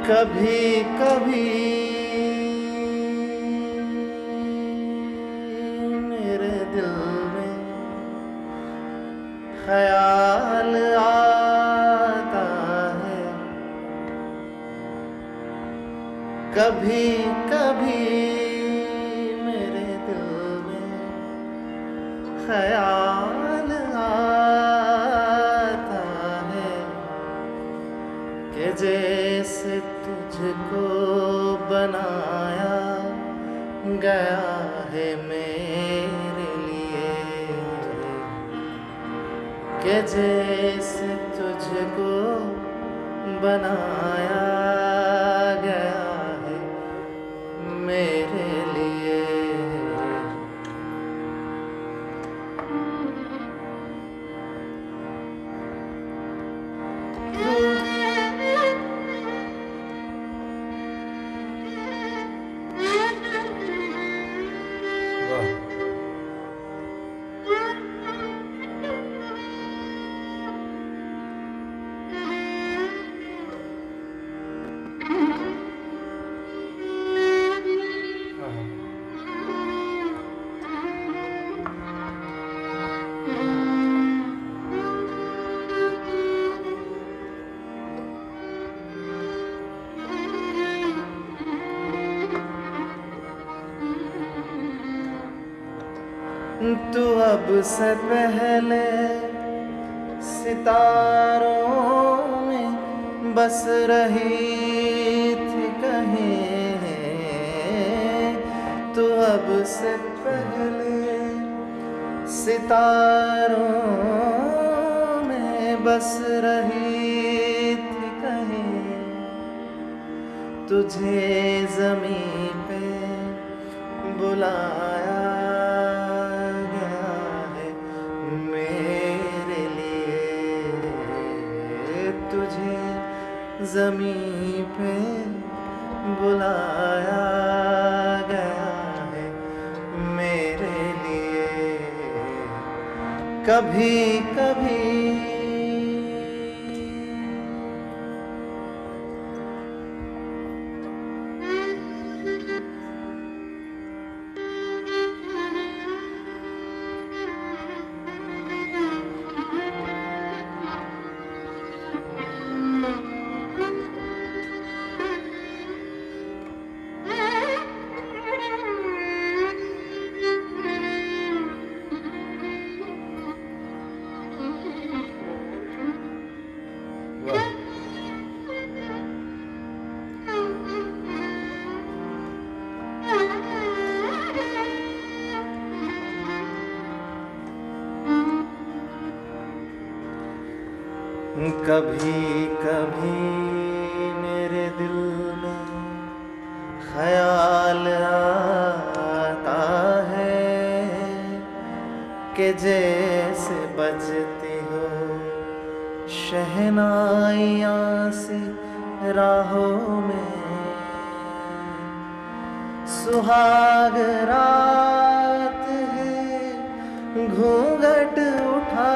कभी कभी मेरे दिल में ख्याल आता है, कभी कभी मेरे दिल में ख्याल आता है कि जैसे तुझको बनाया गया है मेरे लिए, कि जैसे तुझको बनाया गया है मेरे लिए। तू अब से पहले सितारों में बस रही थी कहीं, तू अब से पहले सितारों में बस रही थी कहीं, तुझे ज़मीं पे बुलाया ज़मीं पे बुलाया गया है मेरे लिए कभी कभी। कभी कभी मेरे दिल में ख्याल आता है कि जैसे बजती हो शहनाइयाँ सी राहों में, सुहाग रात है घूंघट उठा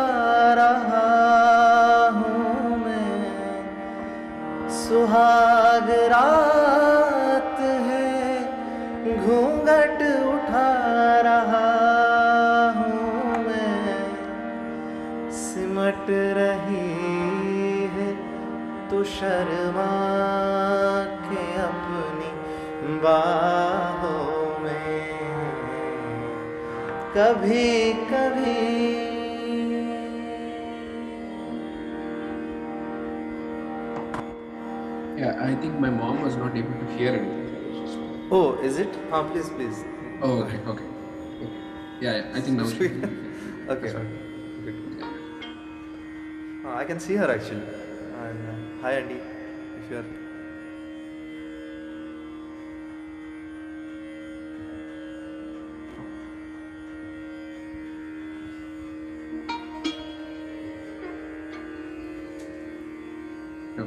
रहा हूँ मैं, सुहाग रात है घूंघट उठा रहा हूँ मैं, सिमट रही है तो शर्मा के अपनी बाहों में कभी कभी। Yeah, I think my mom was not able to hear anything. Oh, is it? Please, please. Oh, okay, okay. Okay. Yeah, I think now she can hear. Okay. That's right. Good. Yeah. I can see her actually. And, hi, Andy. If you are. No.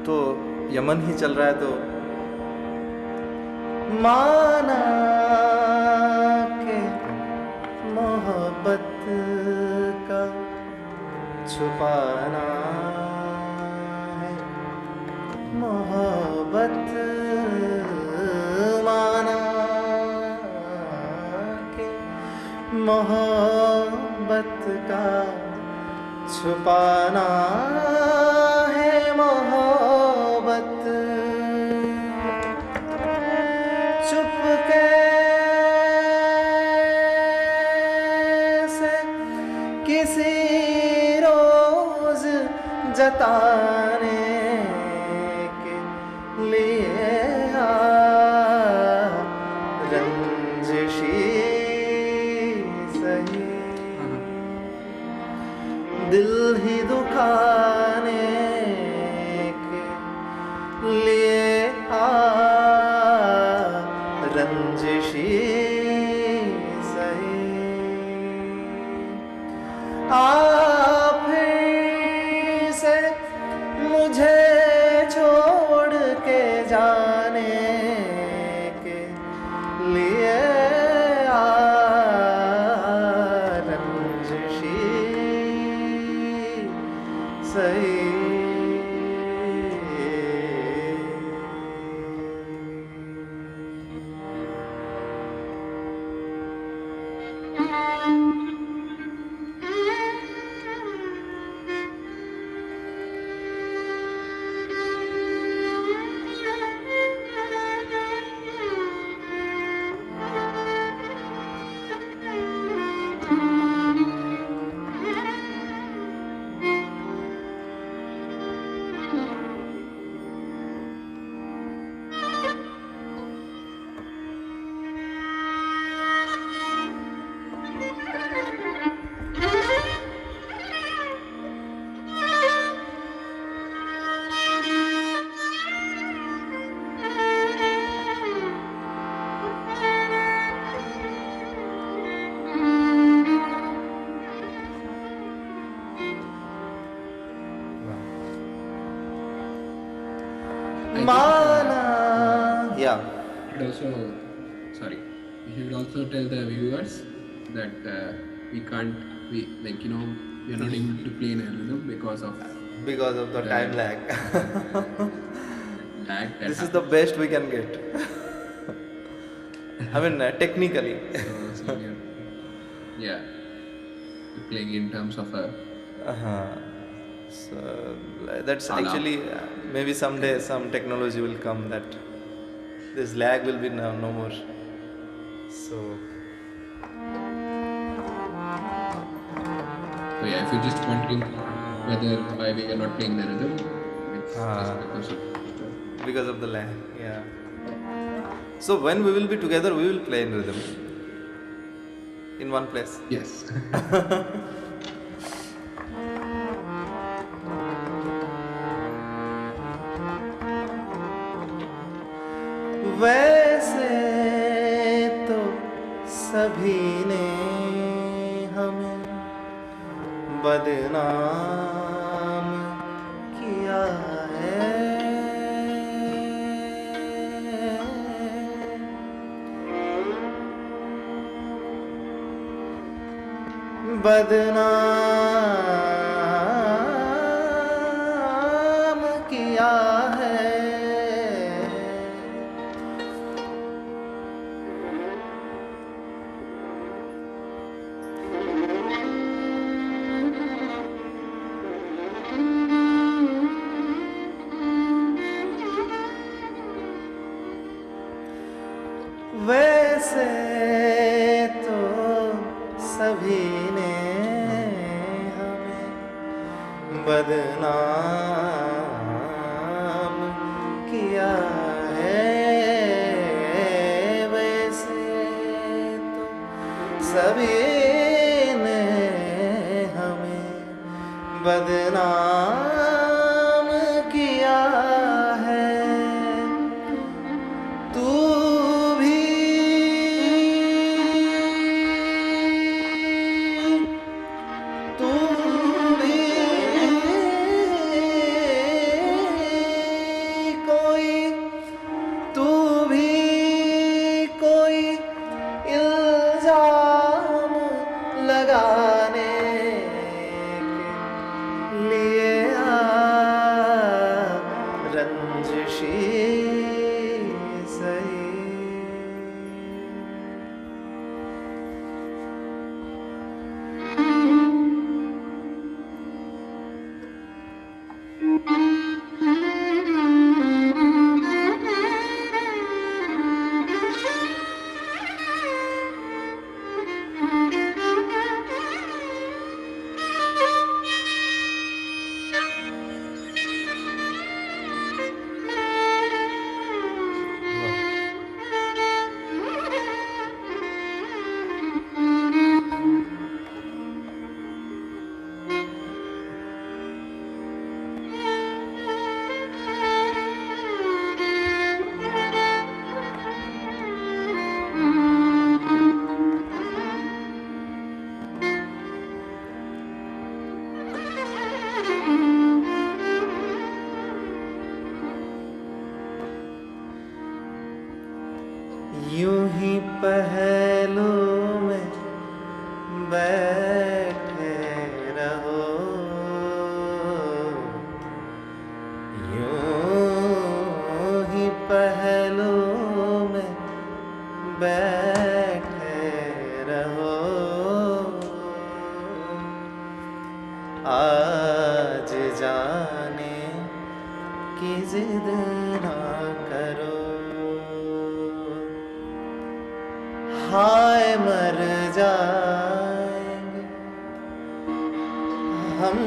तो Yemen ही चल रहा है तो माना के मोहब्बत का छुपाना है, मोहब्बत माना के मोहब्बत का छुपाना है, मोहब्बत चुपके से किसी रोज जताने के लिए रंजिशी सही दिल ही दुखाने के लिए रंजिशी सही फिर से मुझे छोड़ के जाने I Mana. Yeah. should also, sorry, we should also tell the viewers that we can't, we like, we are not able to play in a rhythm because of Because of the time lag. lag that This is the best we can get. I mean, technically. so we are, yeah, we're playing in terms of a Uh-huh. So that's Ala. actually maybe someday some technology will come that this lag will be no more. So So yeah, if you're just wondering whether why we are not playing the rhythm, it's just because of the lag, yeah. So when we will be together, we will play in rhythm in one place. yes. वैसे तो सभी ने हमें बदनाम किया है, बदनाम किया है। वैसे तो सभी ने हमें बदनाम किया है, वैसे तो सभी ने हमें बदनाम किया है। तू भी कोई इल्जाम लगाने के लिए रंजिशी सही। आज जाने की जिद ना करो, हाय मर जाएंगे हम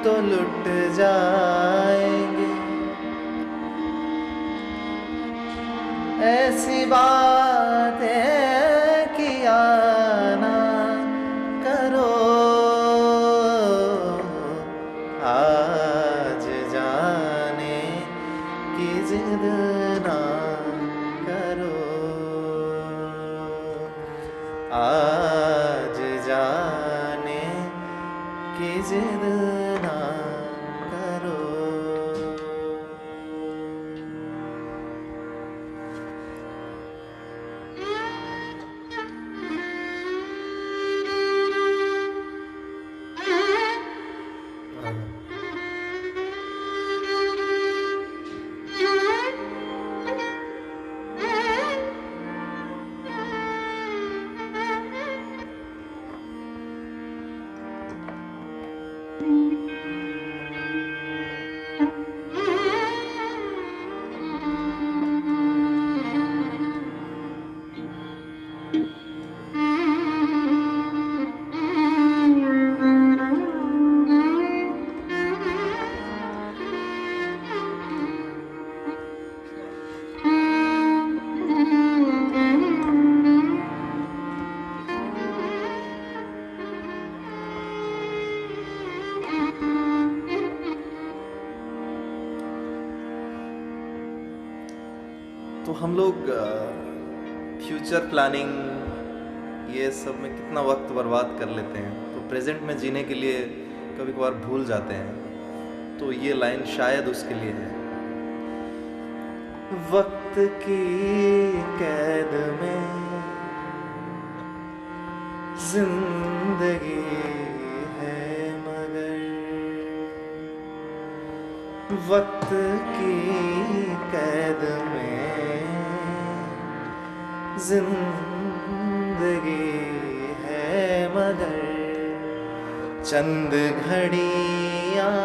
तो लुट जाएंगे, ऐसी बातें किया ना करो, आज जाने की जिद ना करो, आज जाने की जिद ना करो। तो हम लोग फ्यूचर प्लानिंग ये सब में कितना वक्त बर्बाद कर लेते हैं, तो प्रेजेंट में जीने के लिए कभी कभार भूल जाते हैं। तो ये लाइन शायद उसके लिए है। वक्त की कैद में जिंदगी है मगर, वक्त की कैद में जिंदगी है मगर, चंद घड़ियां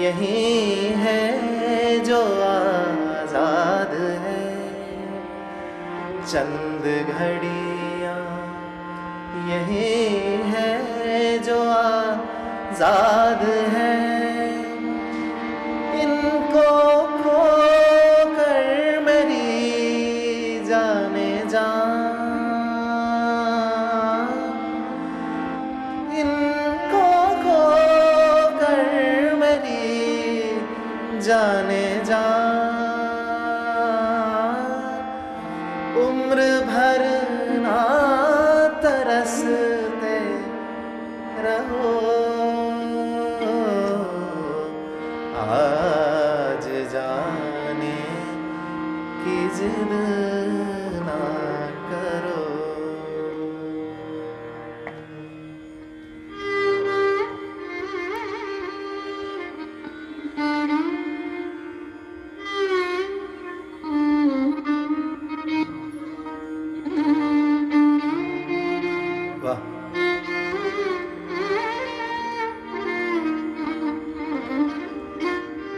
यही है जो आजाद है, चंद घड़ियां यही है जो आजाद है, इनको खो कर मेरी जाने जा, इनको खो कर मेरी जाने जा, उम्र भर ना तरसते रहो, आज जाने की जिद ना करो। वाह,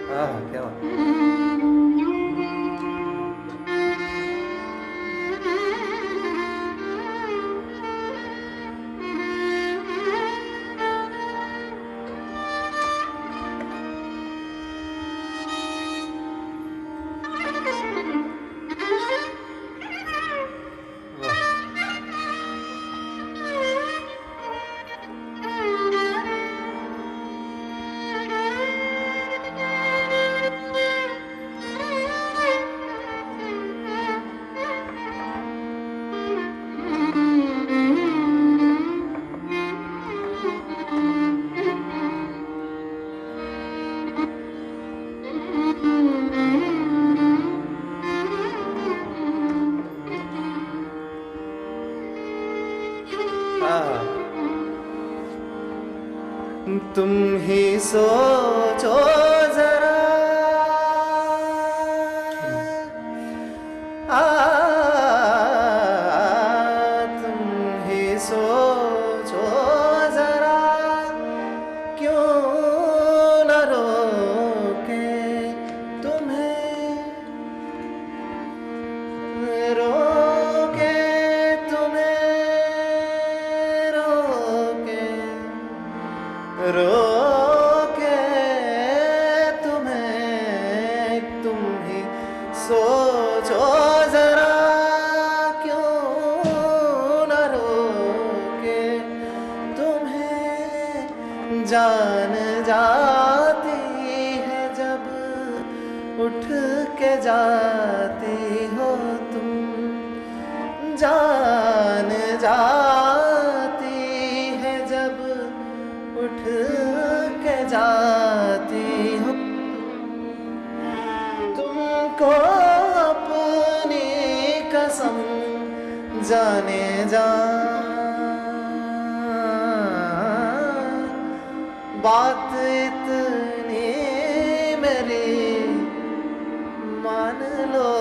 हाँ क्या बात। तुम ही सोचो जरा, तुम ही सोचो जरा, रोके तुम्हें तुम ही सोचो जरा, क्यों न रोके तुम्हें। जान जाती है जब उठ के जाती हो तुम, जान जाती है जब उठ के जाती हो। तुमको अपनी कसम जाने जा, बात इतनी मेरी मान लो,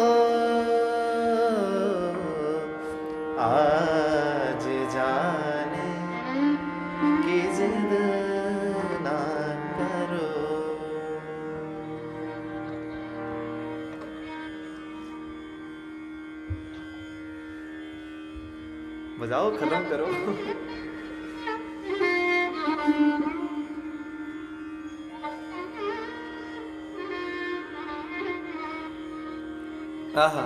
आज जाने की जिद ना करो। बजाओ, खत्म करो। आहा,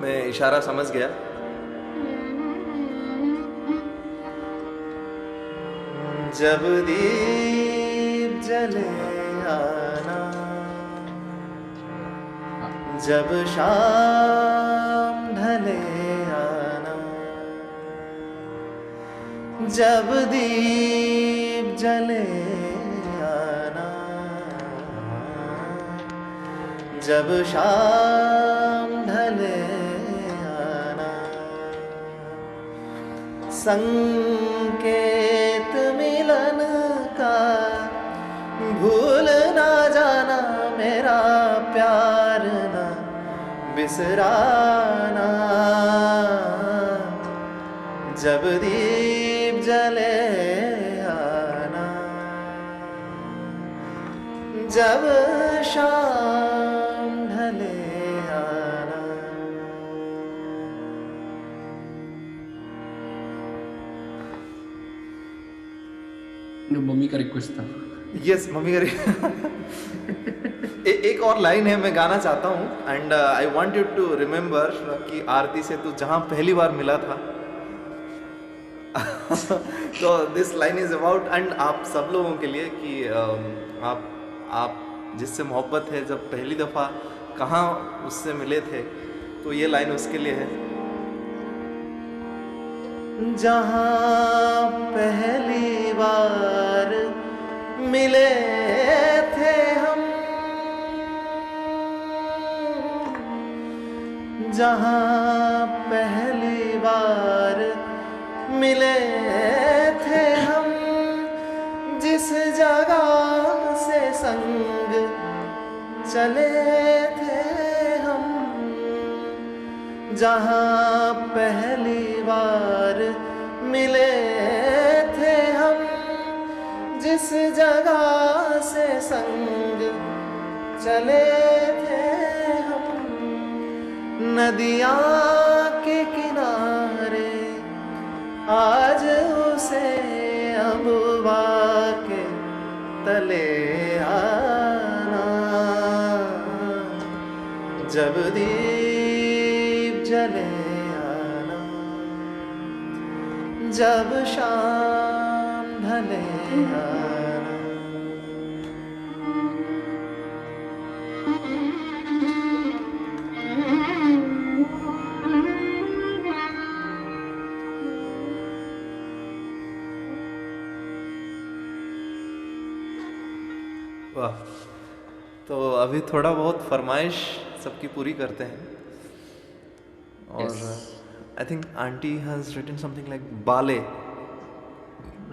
मैं इशारा समझ गया। जब दीप जले आना, जब शाम ढले आना, जब दीप जले आना, जब शाम ढले आना, संकेत मिलन का भूल ना जाना, मेरा प्यार ना बिसराना। जब दीप जले आना, जब शाम ढले आना। मम्मी का रिक्वेस्ट था। यस, मम्मी का एक और लाइन है मैं गाना चाहता हूँ, and I want you to remember कि आरती से तू जहाँ पहली बार मिला था तो this line is about, and आप सब लोगों के लिए कि आप जिससे मोहब्बत है, जब पहली दफ़ा कहाँ उससे मिले थे, तो ये लाइन उसके लिए है। जहाँ पहली बार मिले थे हम, जहाँ पहली बार मिले थे हम, जिस जगह से संग चले थे हम, जहाँ पहली बार मिले थे हम, जिस जगह से संग चले थे हम, नदियाँ के किनारे आज उसे अबुआ के तले आना। जब दीप जले आना, जब शाम ढले आना। वाह, तो अभी थोड़ा बहुत फरमाइश सबकी पूरी करते हैं। और I think aunty has written something like बाले।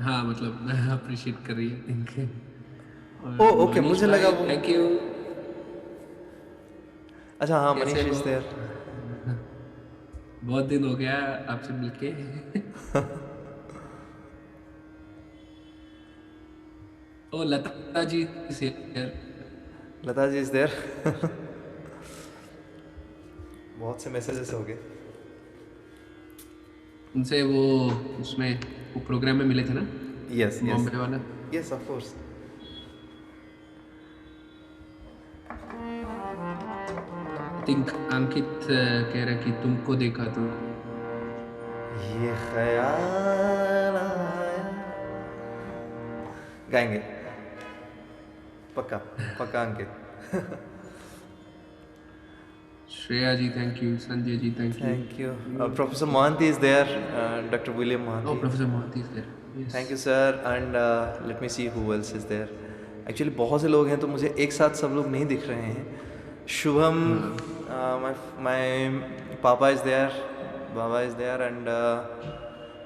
हाँ, मतलब मैं अप्रिशिएट कर रही है इनके। ओ और ओके, मनीष मुझे लगा भाई वो, थैंक यू। अच्छा हाँ, कैसे मनीष हो? Is there. बहुत दिन हो गया आपसे मिलके। ओ लता जी से लता जी इज देयर। बहुत से मैसेजेस हो गए। उनसे वो उसमें वो प्रोग्राम में मिले थे ना, यस यस बॉम्बे वाला। Yes of course. I think Ankit कह रहा है कि तुमको देखा तो। ये ख्याल आया, गाएंगे पक्का, पक्का Ankit. Shreya ji thank you, Sanjay ji thank you. Thank you. Professor Mohanty is there, doctor William O Mohanty. Professor Mohanty is there, yes. Thank you sir. And let me see who else is there. Actually बहुत से लोग हैं तो मुझे एक साथ सब लोग नहीं दिख रहे हैं। शुभम, हाँ, my papa is there, baba is there, and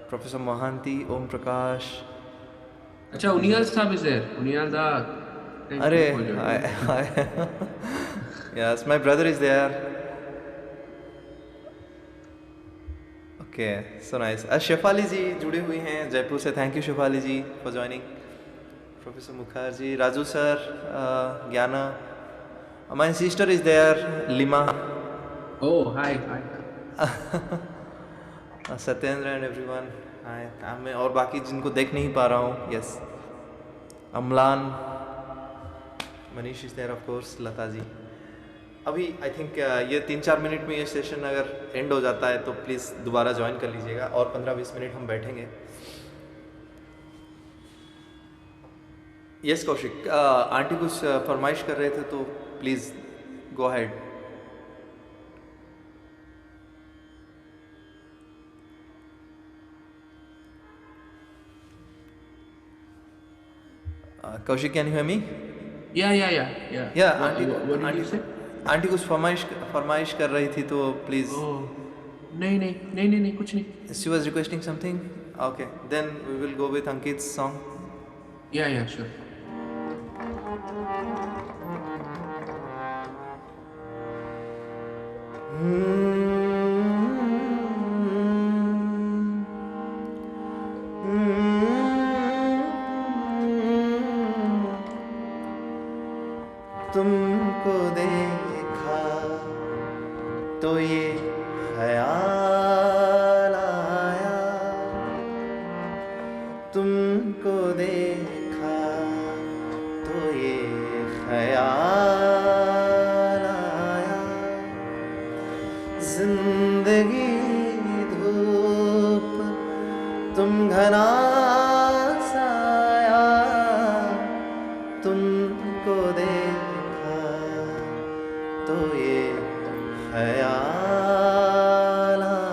professor Mohanty, Om Prakash. अच्छा Uniyal sahab is there, Uniyal da thank अरे you for hi joining. Hi. Yes, my brother is there. Okay, so nice. Shefali ji जुड़ी हुई हैं जयपुर से, thank you Shefali ji for joining. Professor Mukherjee, Raju sir, Gyana, my sister is there, Lima, oh hi hi. Satyendra and everyone. Hi, मैं और बाकी जिनको देख नहीं पा रहा हूँ, yes, Amlan, Manish is there of course, Lata ji. अभी आई थिंक ये 3-4 मिनट में ये सेशन अगर एंड हो जाता है तो प्लीज़ दोबारा ज्वाइन कर लीजिएगा, और 15-20 मिनट हम बैठेंगे। यस कौशिक, आंटी कुछ फरमाइश कर रहे थे तो please go ahead. Kaushik, can you hear me? या या what aunty what did you से? आंटी कुछ फरमाइश कर रही थी तो प्लीज़। ओ नहीं नहीं नहीं नहीं नहीं कुछ नहीं। She was requesting something. Okay, then we will go with Ankit song. या श्योर। तुमको देखा तो ये ख्याल आया, तुमको देखा तो ये ख्याल आया, जिंदगी धूप तुम घना साया, तुमको देखा तो ये ख्याल आया।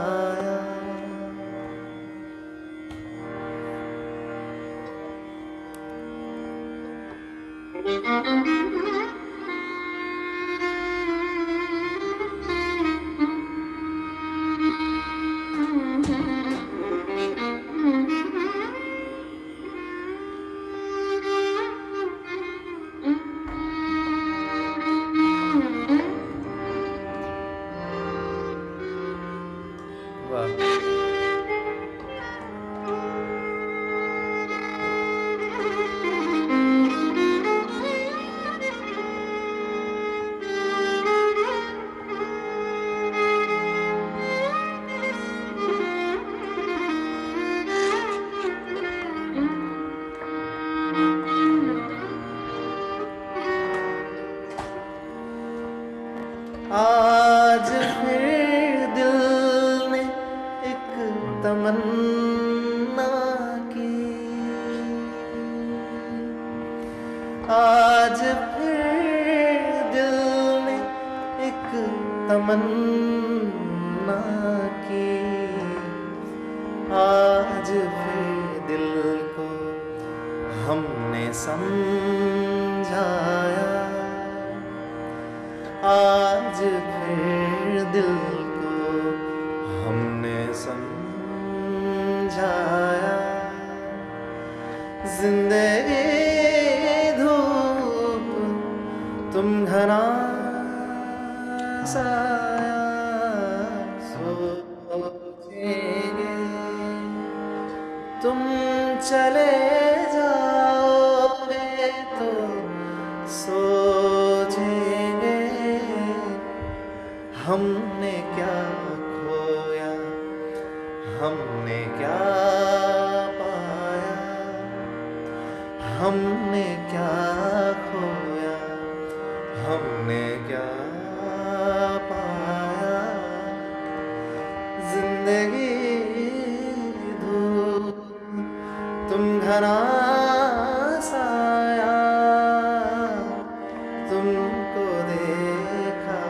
वाह, आज फिर दिल ने एक तमन्ना की, आज फिर दिल ने एक तमन्ना की, आज फिर दिल को हमने समझाया, आज फिर दिल को हमने समझाया, जिंदगी धूप साया सोचेंगे, तुम चले जाओगे तो सोचेंगे, हमने क्या खोया, हमने क्या पाया, हमने क्या खोया, हमने क्या पाया। जिंदगी धूप, तुम घना साया, तुमको देखा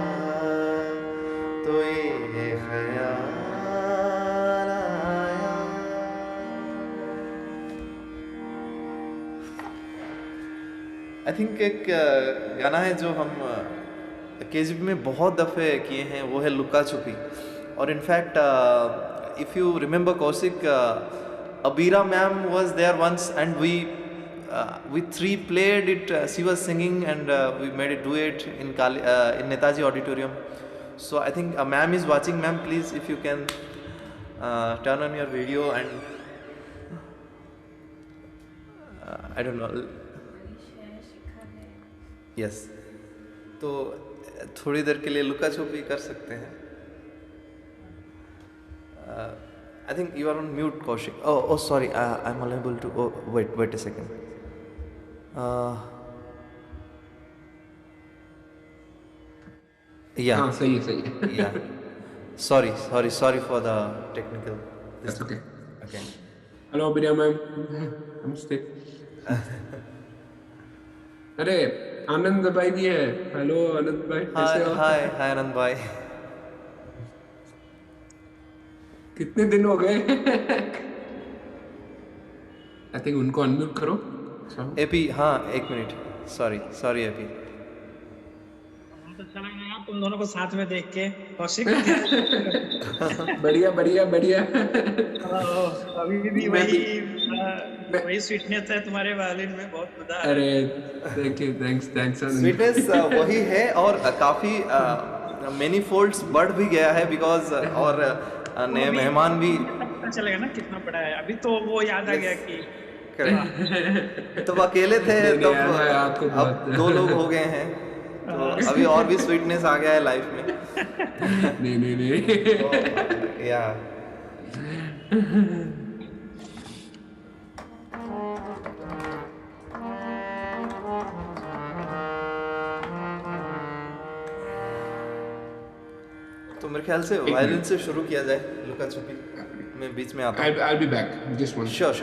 तो ये ख्याल आया। आई थिंक एक गाना है जो हम केजीपी में बहुत दफ़े किए हैं, वो है लुका छुपी। और in fact if you remember Kaushik, Abira ma'am was there once and we three played it. She was singing and we made a duet in Netaji Auditorium. So I think ma'am is watching. Ma'am, please, if you can turn on your video and I don't know. Yes. तो थोड़ी देर के लिए लुका छुपी कर सकते हैं। I think you are on mute, Kaushik. Oh, sorry. I'm unable to. Oh, wait a second. Yeah. हाँ सही है Yeah. Sorry for the technical. That's okay. Okay. Hello Abira ma'am, namaste. अरे आनंद भाई भी है। हेलो आनंद भाई, कैसे हो? हाय आनंद भाई। कितने दिन हो गए? आई थिंक उनको अनम्यूट करो। एपी, हाँ एक मिनट। Sorry AP. तो चला गया तुम दोनों को साथ में देख के, कौशिक। बढ़िया। अभी भी वही स्वीटनेस है तुम्हारे वायलिन में, बहुत मजा आ रहा है। अरे थैंक यू, थैंक्स स्वीटनेस वही है और काफ़ी मेनी फोल्ड्स बढ़ भी गया है बिकॉज और नए मेहमान भी पता चलेगा ना कितना बड़ा है। अभी तो वो याद आ गया कि तब अकेले थे, तब आपको अब 2 लोग हो गए हैं, तो अभी और भी स्वीटनेस आ गया है लाइफ में। नहीं या तो मेरे ख्याल से वायलिन से शुरू किया जाए। लुका छुपी मैं बीच में आता हूँ। I'll be back. Just one. Sure.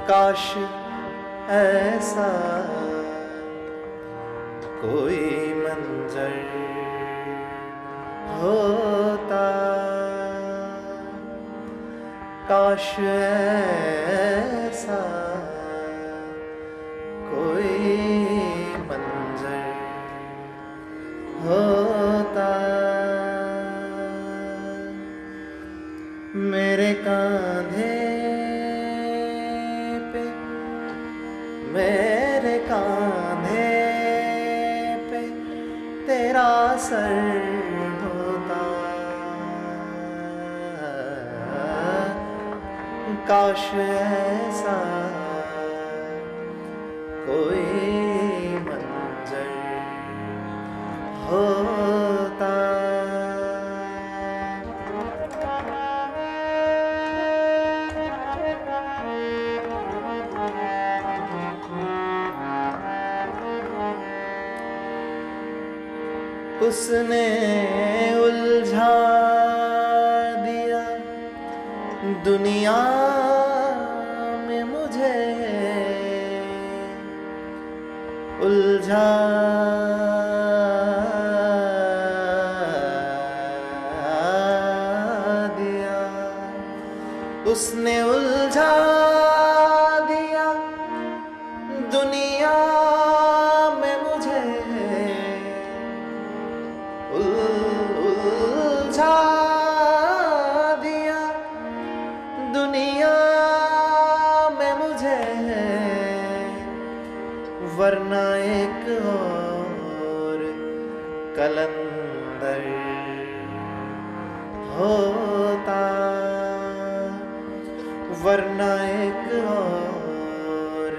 काश ऐसा कोई मंजर होता, काश ऐसा कोई मंजर होता, मेरे कांधे पे तेरा सर होता, काश ऐसा कोई मंजर होता। उसने उलझा दिया दुनिया उलझा दिया, उसने उलझा दिया दुनिया में मुझे, उलझा दिया दुनिया में मुझे, वरना एक और कलंदर होता, वरना एक और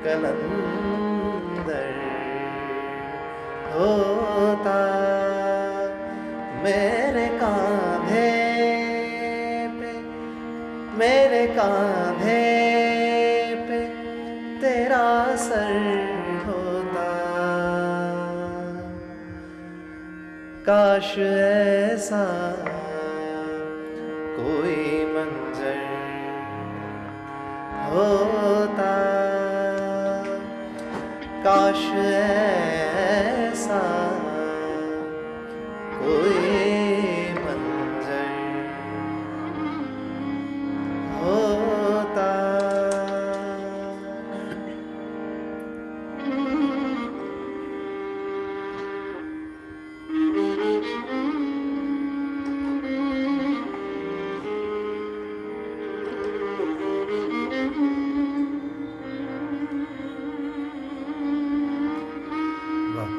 कलंदर होता। मेरे कांधे पे, मेरे कांधे पे तेरा सर होता, काश ऐसा कोई मंजर होता, काश ऐसा कोई मंजर होता। वाह,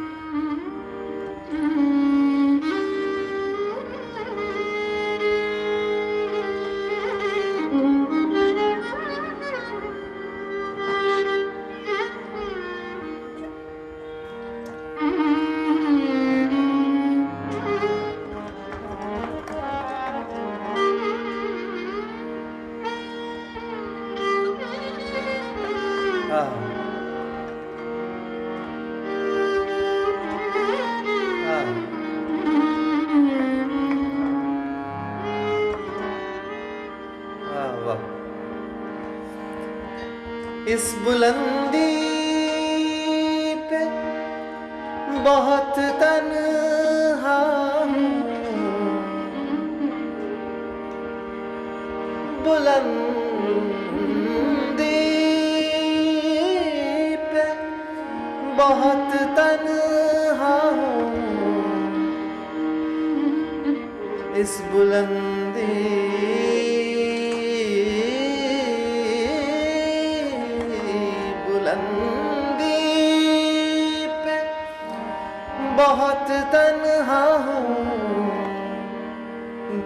आह, आह, आह, वाह। इस बुलंदी पे बहुत तन्हा हूँ, बुलंदी पे बहुत तन्हा हूँ, इस बुलंदी बुलंदी पे बहुत तन्हा हूँ,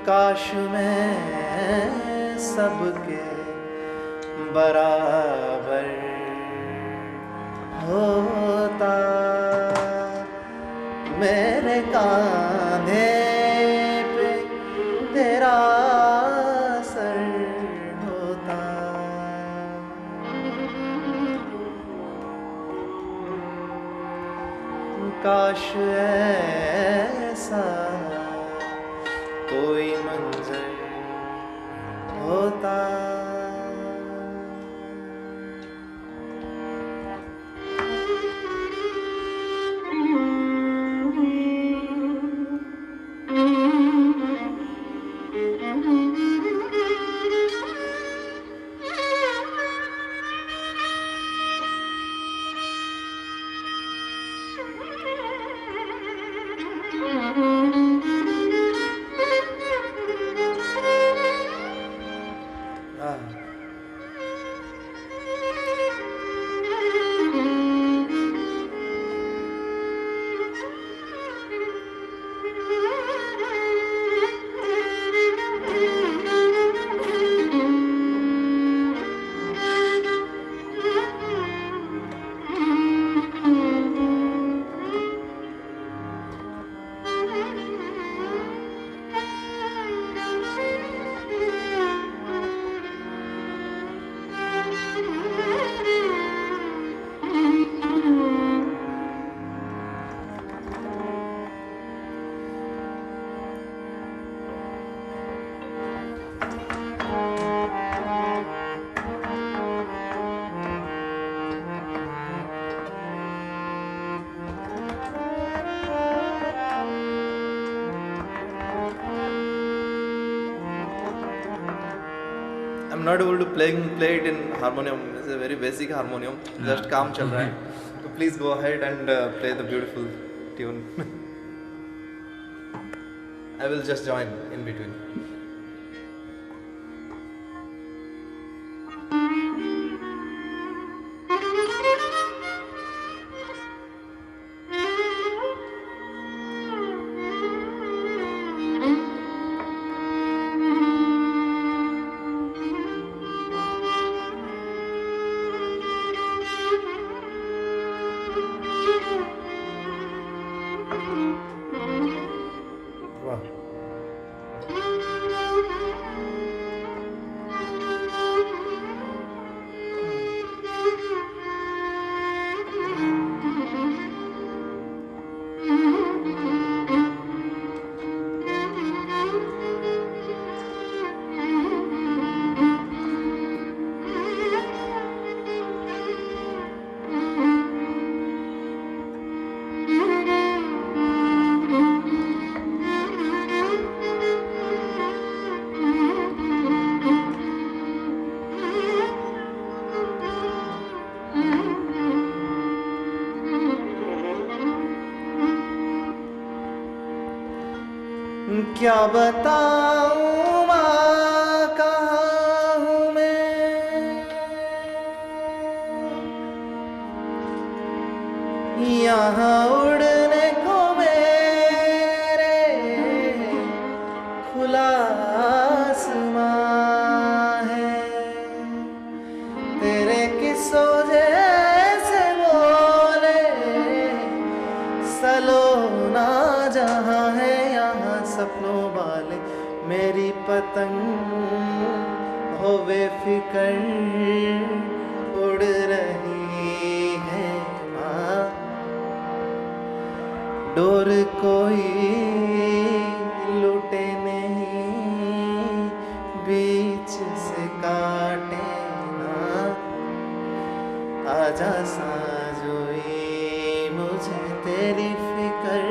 काश मैं सबके बराबर होता, मेरे कांधे पे तेरा सर होता, काश ऐसा कोई मंजर होता। I'm not able to play it in harmonium. It's a very basic harmonium. Just काम चल रहा है. So please go ahead and play the beautiful tune. I will just join in between. Wow. क्या बताऊं माँ कहाँ हूँ मैं, यहाँ उड़ने को मेरे खुला आसमां है, तेरे किस्सों जैसे बोले सलोना जहाँ है, यहाँ सपनों वाले मेरी पतंग हो बेफिकर उड़ रही है माँ, डोर कोई लूटे नहीं बीच से काटे ना, आजा साजोई मुझे तेरी फिकर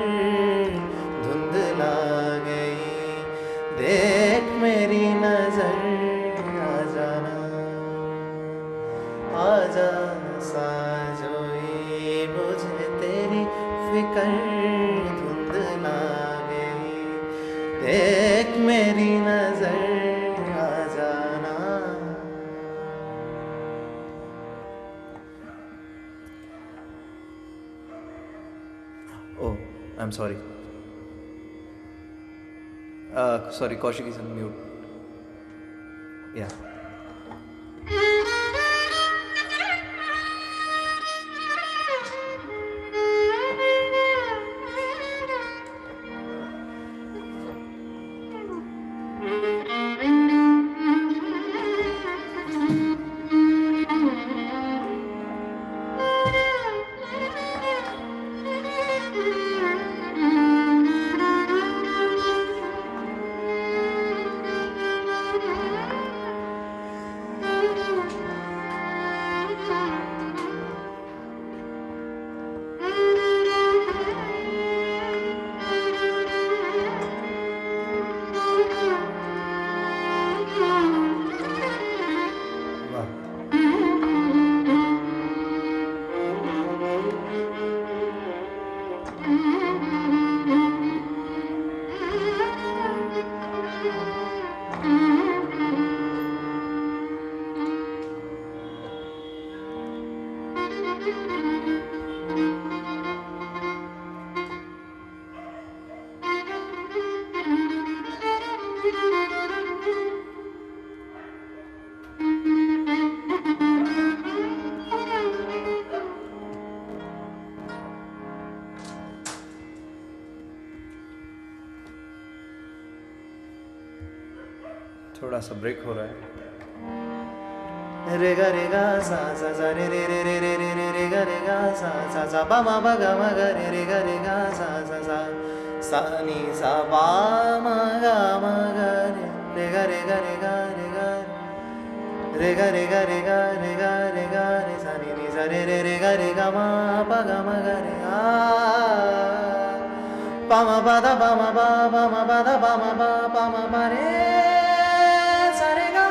धुंधला गई, देख मेरी नजर आ जाना, आजा साजोई मुझे तेरी फिकर धुंधला गई, देख मेरी नजर आ जाना. Oh, I'm sorry. Sorry, Kaushik is on mute. Yeah. थोड़ा सा ब्रेक हो रहा है. रे गा सा सा रे रे रे रे रे रे रे रे गा सा सा बा मा गा रे गा सा सा नी सा बा मा गा रे गा रे गा रे गा रे गा रे गा रे गा रे गा रे गा रे गा रे सा नी सा रे रे गा रे गा मा गा रे आ पा मा बा दा बा मा बा दा बा मा बा रे सा रे गा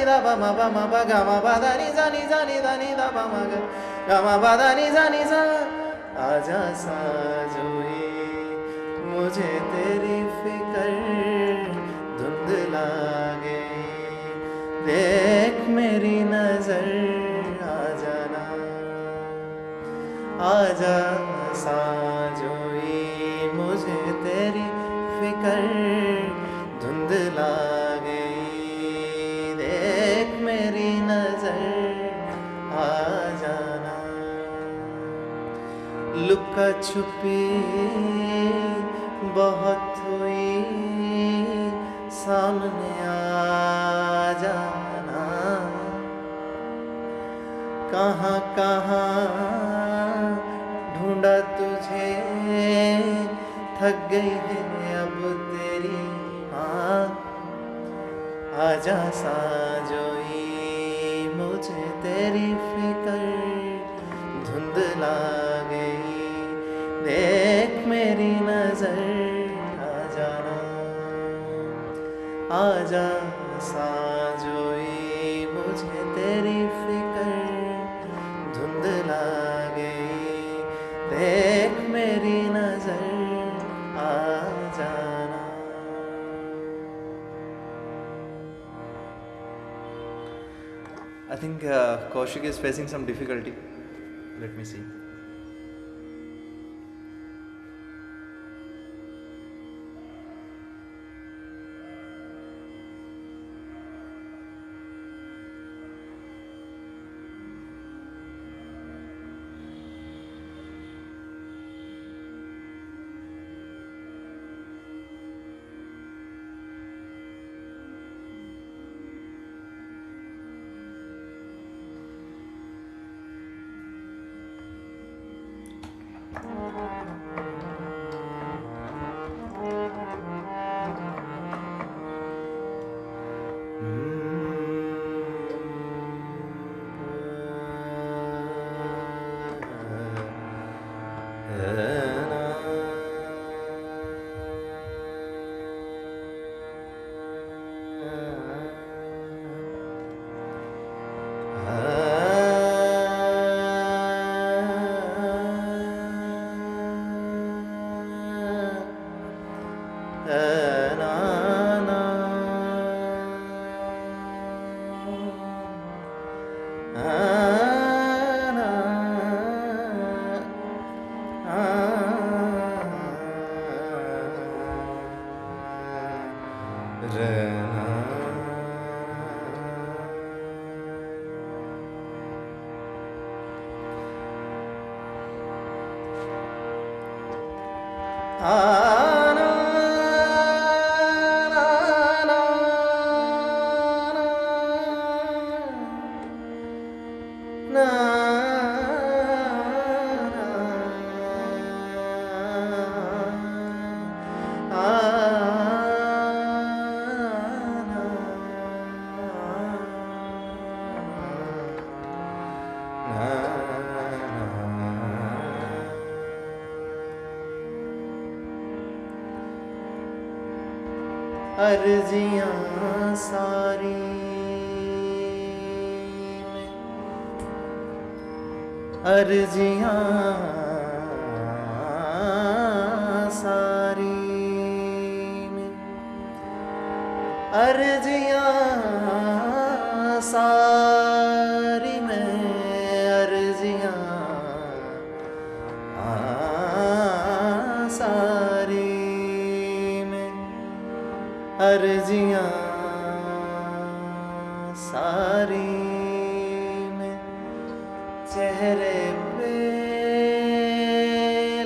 दा प म ग म प दा नि सा नि सा नि दा नि दा प म ग म प दा नि सा नि सा। आजा साजोई मुझे तेरी फिक्र धुंधला गई, देख मेरी नजर आ जाना। आजा साजोई मुझे तेरी फिक्र धुंधला गई, देख मेरी नजर आ जाना। लुका छुपी बहुत हुई सामने आ जाना। कहाँ कहाँ ढूंढा तुझे थक गई है अब तेरी माँ। आजा साजोई मुझे तेरी फिक्र धुंधला गई, देख मेरी नजर आ जाना। आजा साजोई मुझे तेरी फिक्र धुंधला गई, देख मेरी नजर आ जाना। I think Kaushik is facing some difficulty. Let me see. अर्जियां सारी अर्जियां सारी अर्जियां सारी में अर्जियां सारी में अर्जियां सारी में चेहरे पे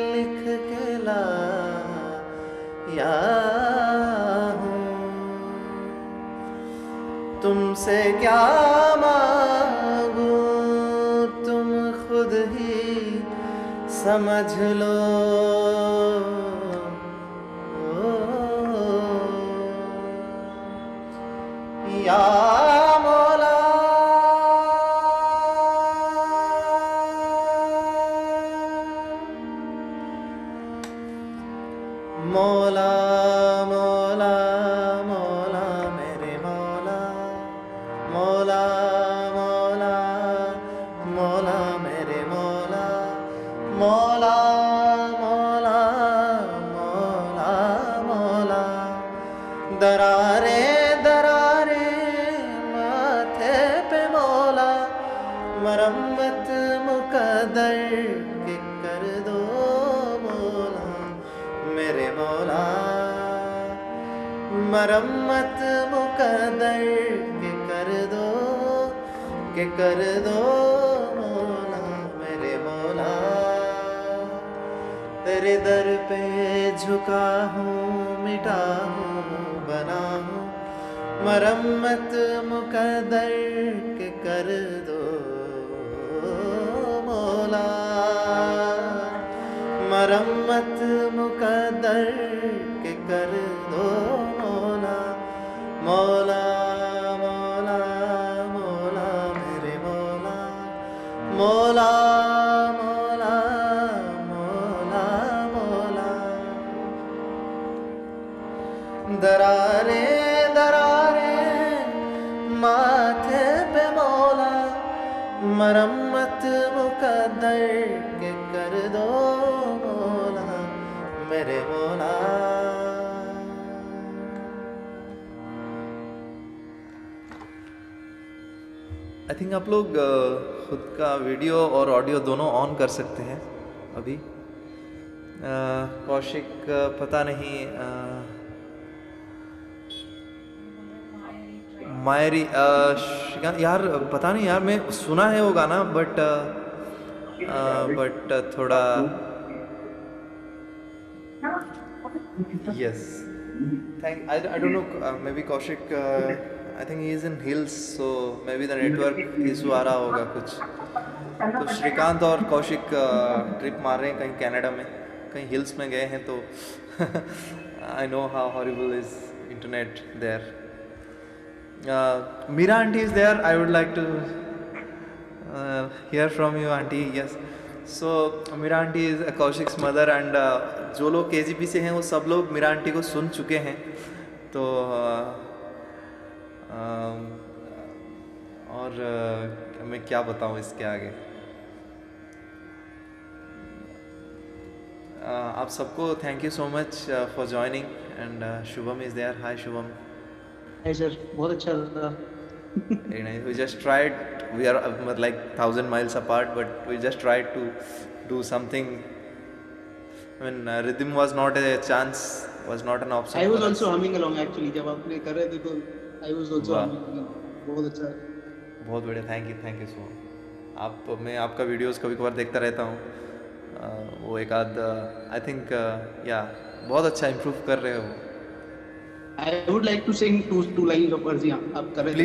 लिख के लाया हूँ, तुमसे क्या मांगूं तुम खुद ही समझ लो। या मौला मौला मौला मौला मेरे मौला मौला दरारे दरारे माथे पे मौला, मरम्मत मुकद्दर के कर दो मौला, मेरे मौला। मरम्मत मुकद्दर के कर दो मौला, मेरे मौला। तेरे दर पे झुका हूँ, मिटा हूँ, बना हूँ, मरम्मत मुकद्दर के कर दो मौला। मरम्मत मुकद्दर के कर दो मौला, मौला मौला मौला, मेरे मौला। मौला मौला मौला मौला। दरारे दरारे माथे पे मौला, मरम्मत मुकद्दर के कर दो मौला, मेरे मौला। आई थिंक आप लोग खुद का वीडियो और ऑडियो दोनों ऑन कर सकते हैं अभी। कौशिक पता नहीं, मायरी श्रीकांत यार पता नहीं यार, मैं सुना है वो गाना बट थोड़ा yes thank I don't know maybe Kaushik I think he is in hills, so maybe the network issue आ रहा होगा कुछ। तो श्रीकांत और कौशिक ट्रिप मार रहे हैं कहीं कनाडा में, कहीं हिल्स में गए हैं, तो I know how horrible is internet there. Meera auntie is there. I would like to hear from you, auntie. Yes. So Meera auntie is Kaushik's mother, and जो लोग KGP से हैं वो सब लोग मीरा आंटी को सुन चुके हैं। तो और मैं क्या बताऊँ इसके आगे। आप सबको thank you so much for joining, and Shubham is there. Hi Shubham. Hi sir, बहुत अच्छा था। We just tried, we are like 1,000 miles apart, but we just tried to do something. I mean, rhythm was not a chance, was not an option. I was also humming along actually, जब आपने कर रहे थे तो I was also वाह। humming. बहुत अच्छा। बहुत बढ़िया, थैंक यू सो मच। मैं आपका वीडियोस कभी कभार देखता रहता हूँ, वो एक आध आई थिंक या बहुत अच्छा इम्प्रूव कर रहे हो। I would like to sing two lines of Arziya. आप कर रहे थे।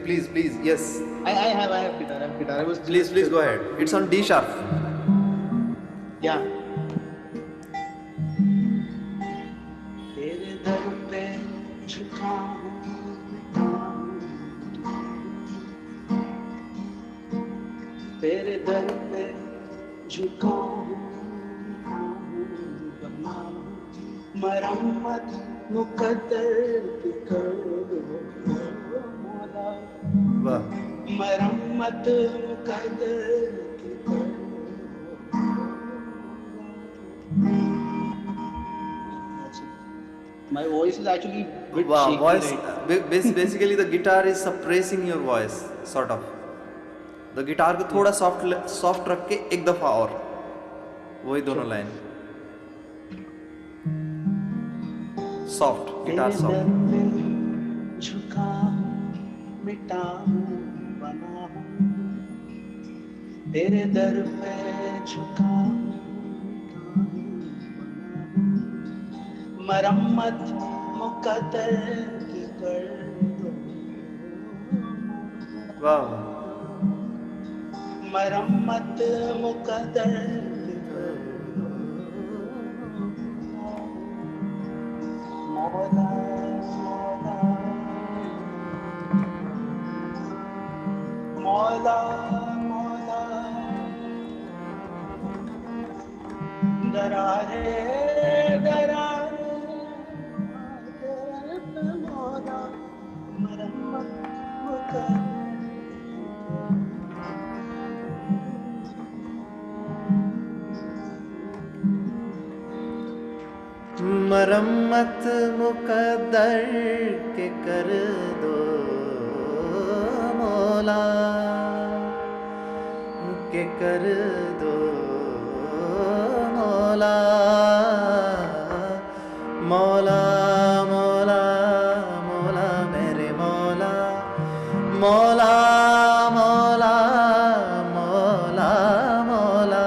Please, yes. I have guitar. I was Please go ahead. It's on D sharp. Yeah. तेरे दर पे झुका हूँ, तेरे दर पे झुका हूँ, मरम्मत मुकद्दर की कर दो मौला, वाह। मरम्मत मुकद्दर की कर दो। My voice is actually bit Wow, shaky voice. right? Basically, the guitar is suppressing your voice, sort of. The guitar को थोड़ा soft रख के एक दफा और वही दोनों लाइन soft, guitar soft. झुका हूँ, मिटा हूँ, बना हूँ, तेरे दर पे झुका हूँ, मरम्मत मुकद्दर की कर दो, वाह। मरम्मत मुकद्दर की कर दो मौला, मौला, मौला, दरारे दरारे मौला, मरम्मत मुकद्दर। मरम्मत मुकद्दर के कर दो मौला, के कर दो मौला, मौला मौला मौला मेरे मौला, मौला मौला मौला मौला।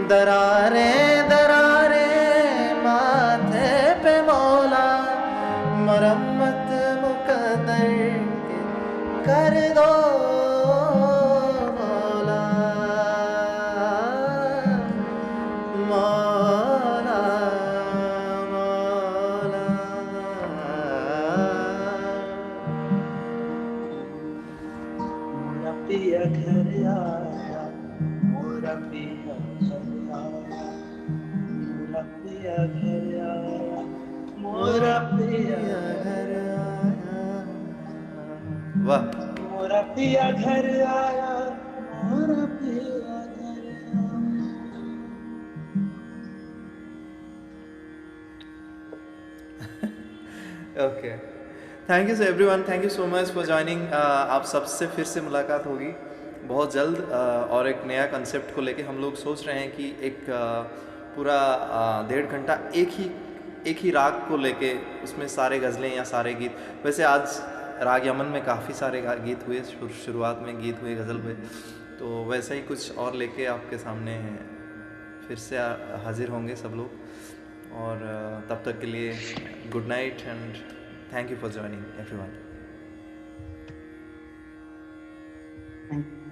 दरारे दरारे माथे पे मौला, मरम्मत मुकद्दर के कर दो मौला, मौला मौला। मोरा पिया घर आया, मोरा पिया घर आया, मोरा पिया घर आया, मोरा पिया घर आया, वाह, मोरा पिया घर आया, मोरा पिया घर आया। Okay, thank you so everyone, thank you so much for joining. आप सबसे फिर से मुलाकात होगी बहुत जल्द, और एक नया कंसेप्ट को लेके हम लोग सोच रहे हैं कि एक पूरा 1.5 घंटा एक ही राग को लेके उसमें सारे गज़लें या सारे गीत। वैसे आज राग यमन में काफ़ी सारे गीत हुए, शुरुआत में गीत हुए गज़ल हुए, तो वैसा ही कुछ और लेके आपके सामने फिर से हाजिर होंगे सब लोग। और तब तक के लिए good night and thank you for joining everyone. Thank you.